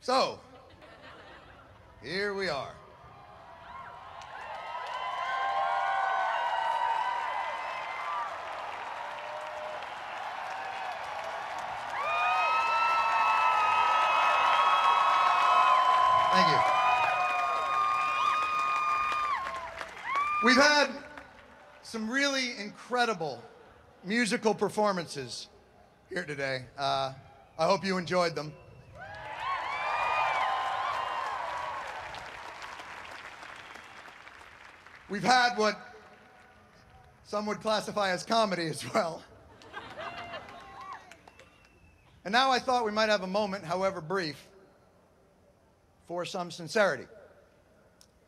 So, here we are. Thank you. We've had some really incredible musical performances here today. I hope you enjoyed them. We've had what some would classify as comedy as well. And now I thought we might have a moment, however brief, for some sincerity.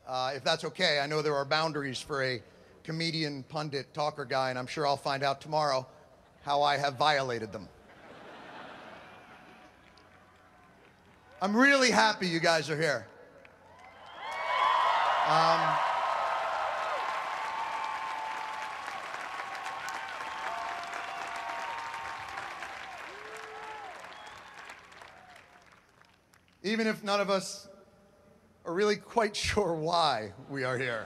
If that's okay, I know there are boundaries for a comedian, pundit, talker guy, and I'm sure I'll find out tomorrow how I have violated them. I'm really happy you guys are here. Even if none of us are really quite sure why we are here.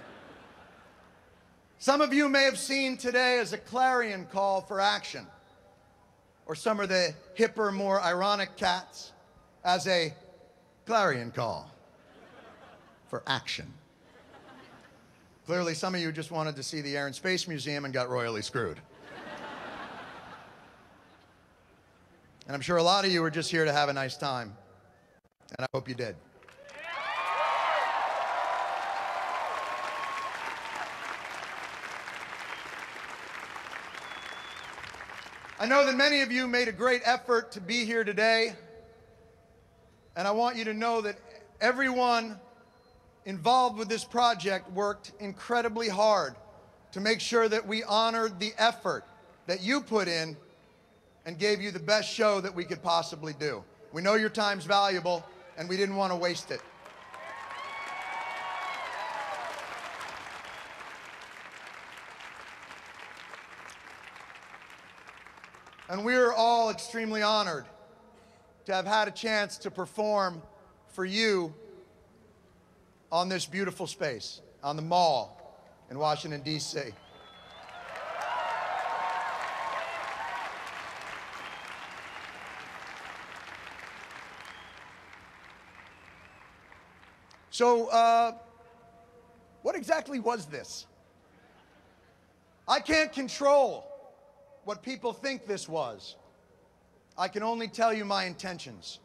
Some of you may have seen today as a clarion call for action, or some of the hipper, more ironic cats as a clarion call for action. Clearly, some of you just wanted to see the Air and Space Museum and got royally screwed. And I'm sure a lot of you were just here to have a nice time, and I hope you did. I know that many of you made a great effort to be here today, and I want you to know that everyone involved with this project worked incredibly hard to make sure that we honored the effort that you put in and gave you the best show that we could possibly do. We know your time's valuable, and we didn't want to waste it. And we're all extremely honored to have had a chance to perform for you on this beautiful space, on the Mall in Washington, D.C. So, what exactly was this? I can't control what people think this was. I can only tell you my intentions.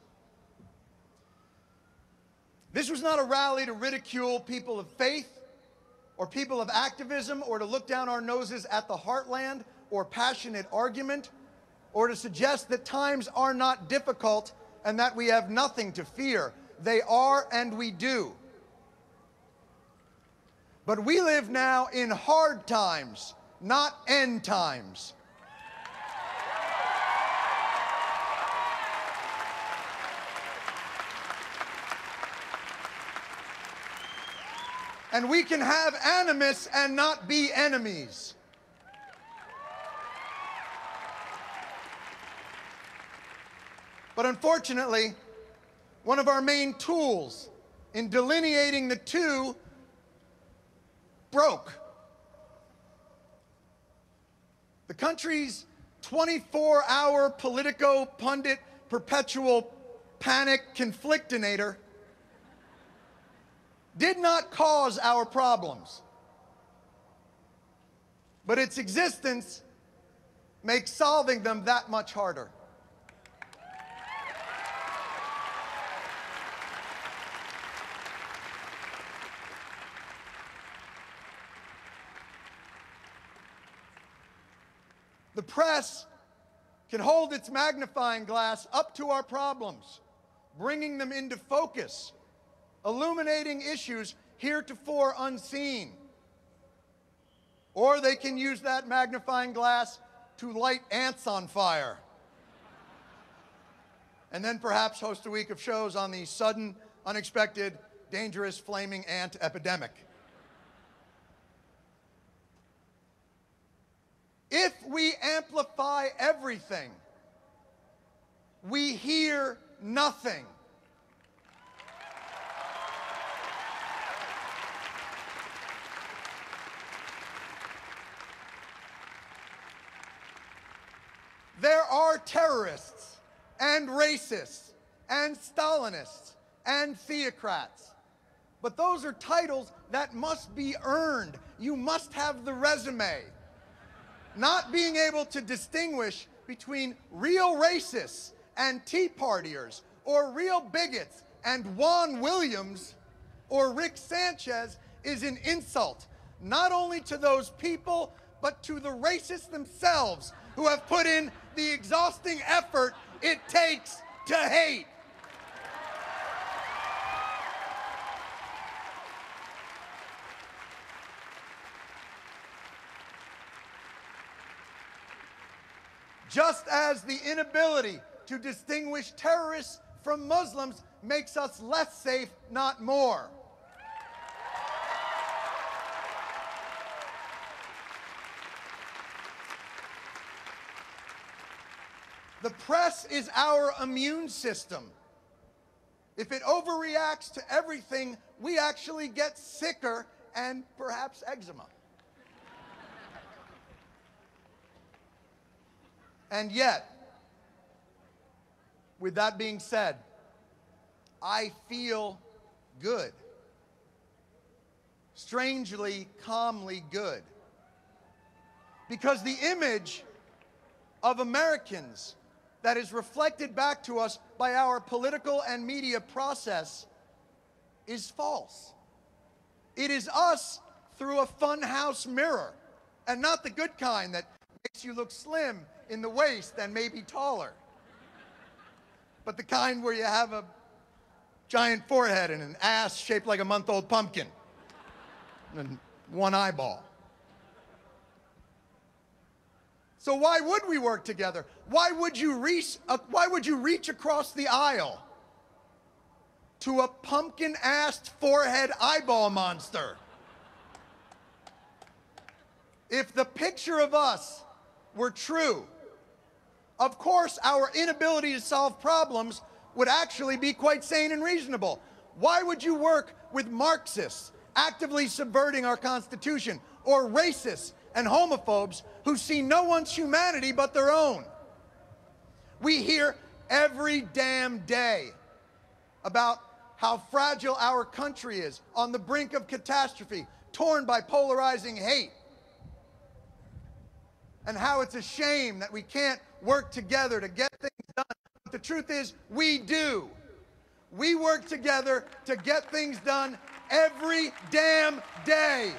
This was not a rally to ridicule people of faith or people of activism or to look down our noses at the heartland or passionate argument or to suggest that times are not difficult and that we have nothing to fear. They are, and we do. But we live now in hard times, not end times. And we can have animus and not be enemies. But unfortunately, one of our main tools in delineating the two broke. The country's 24-hour Politico pundit perpetual panic conflictinator did not cause our problems, but its existence makes solving them that much harder. The press can hold its magnifying glass up to our problems, bringing them into focus, illuminating issues heretofore unseen. Or they can use that magnifying glass to light ants on fire. And then perhaps host a week of shows on the sudden, unexpected, dangerous flaming ant epidemic. If we amplify everything, we hear nothing. There are terrorists and racists and Stalinists and theocrats. But those are titles that must be earned. You must have the resume. Not being able to distinguish between real racists and Tea Partiers, or real bigots and Juan Williams or Rick Sanchez is an insult, not only to those people, but to the racists themselves who have put in the exhausting effort it takes to hate. Just as the inability to distinguish terrorists from Muslims makes us less safe, not more. The press is our immune system. If it overreacts to everything, we actually get sicker and perhaps eczema. And yet, with that being said, I feel good. Strangely, calmly good. Because the image of Americans that is reflected back to us by our political and media process is false. It is us through a funhouse mirror, and not the good kind that makes you look slim in the waist and maybe taller, but the kind where you have a giant forehead and an ass shaped like a month-old pumpkin and one eyeball. So why would we work together? Why would you reach across the aisle to a pumpkin-assed forehead eyeball monster? If the picture of us were true, of course our inability to solve problems would actually be quite sane and reasonable. Why would you work with Marxists actively subverting our Constitution, or racists and homophobes who see no one's humanity but their own? We hear every damn day about how fragile our country is, on the brink of catastrophe, torn by polarizing hate, and how it's a shame that we can't work together to get things done. But the truth is, we do. We work together to get things done every damn day.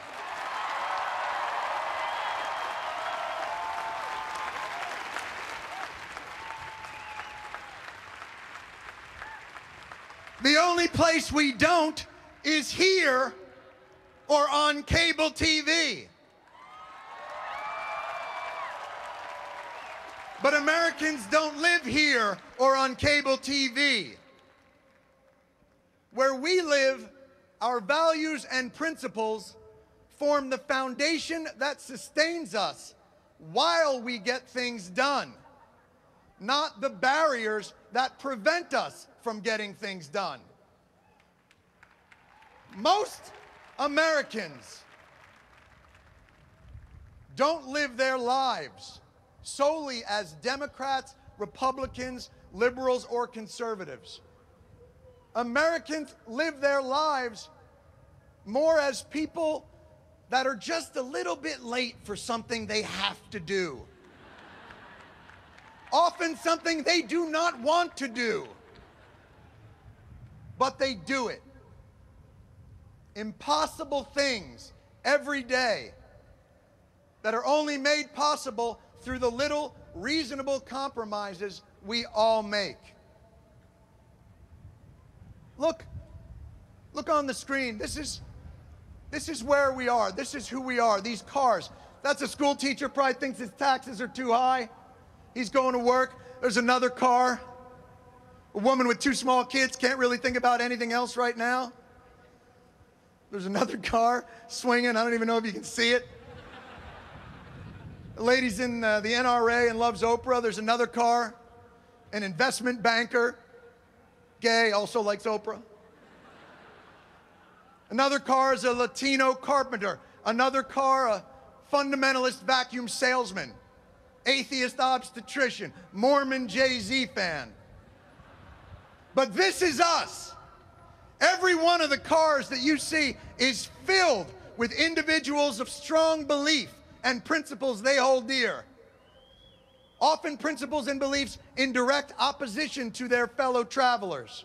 The only place we don't is here or on cable TV. But Americans don't live here or on cable TV. Where we live, our values and principles form the foundation that sustains us while we get things done, not the barriers that prevent us from getting things done. Most Americans don't live their lives solely as Democrats, Republicans, liberals, or conservatives. Americans live their lives more as people that are just a little bit late for something they have to do. Often something they do not want to do, but they do it. Impossible things every day that are only made possible through the little reasonable compromises we all make. Look on the screen. This is where we are. This is who we are. These cars. That's a school teacher, probably thinks his taxes are too high. He's going to work. There's another car. A woman with 2 small kids can't really think about anything else right now. There's another car swinging. I don't even know if you can see it. The lady's in the NRA and loves Oprah. There's another car. An investment banker, gay, also likes Oprah. Another car is a Latino carpenter. Another car, a fundamentalist vacuum salesman. atheist obstetrician, Mormon Jay-Z fan. But this is us. Every one of the cars that you see is filled with individuals of strong belief and principles they hold dear. Often principles and beliefs in direct opposition to their fellow travelers.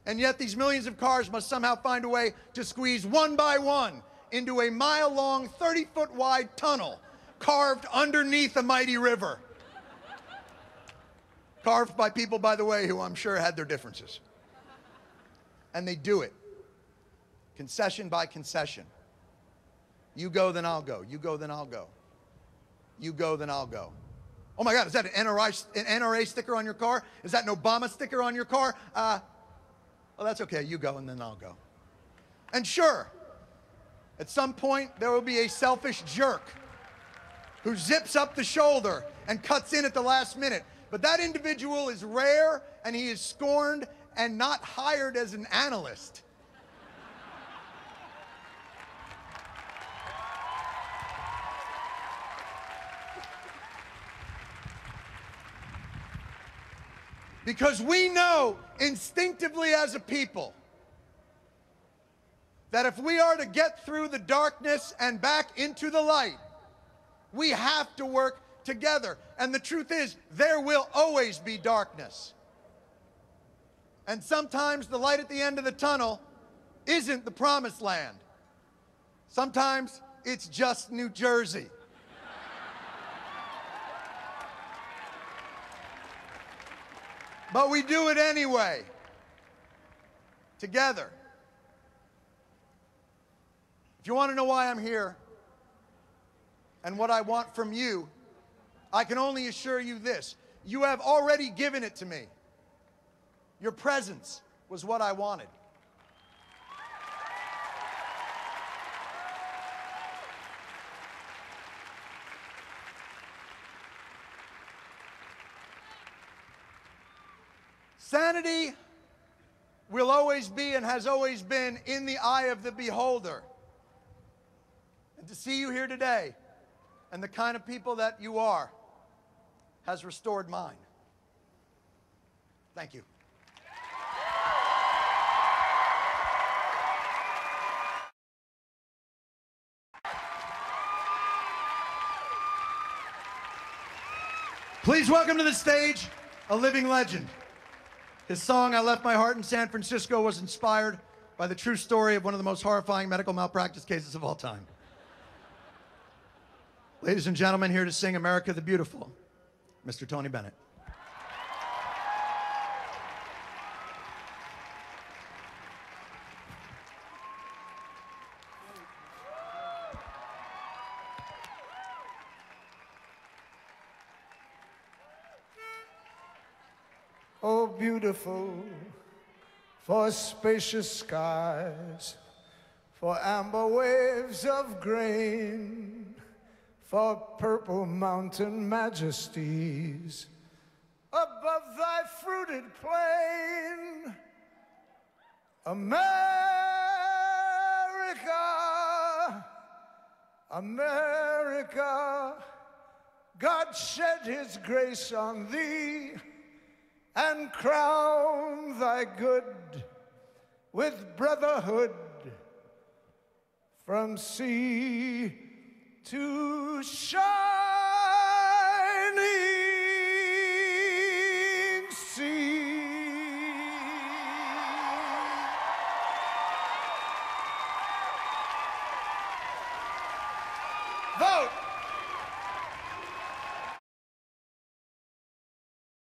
And yet these millions of cars must somehow find a way to squeeze one by one into a mile-long, 30-foot-wide tunnel carved underneath a mighty river. Carved by people, by the way, who I'm sure had their differences. And they do it, concession by concession. You go, then I'll go. You go, then I'll go. You go, then I'll go. Oh my God, is that an NRA sticker on your car? Is that an Obama sticker on your car? Well, that's okay. You go, and then I'll go. And sure, at some point, there will be a selfish jerk who zips up the shoulder and cuts in at the last minute. But that individual is rare, and he is scorned and not hired as an analyst. Because we know instinctively as a people that if we are to get through the darkness and back into the light, we have to work together. And the truth is, there will always be darkness. And sometimes the light at the end of the tunnel isn't the promised land. Sometimes it's just New Jersey. But we do it anyway, together. If you want to know why I'm here and what I want from you, I can only assure you this: you have already given it to me. Your presence was what I wanted. Sanity will always be and has always been in the eye of the beholder. And to see you here today and the kind of people that you are has restored mine. Thank you. Please welcome to the stage a living legend. His song, "I Left My Heart in San Francisco," was inspired by the true story of one of the most horrifying medical malpractice cases of all time. Ladies and gentlemen, here to sing "America the Beautiful," Mr. Tony Bennett. Oh, beautiful for spacious skies, for amber waves of grain, for purple mountain majesties above thy fruited plain. America, America, God shed his grace on thee and crown thy good with brotherhood from sea to shining sea. Vote.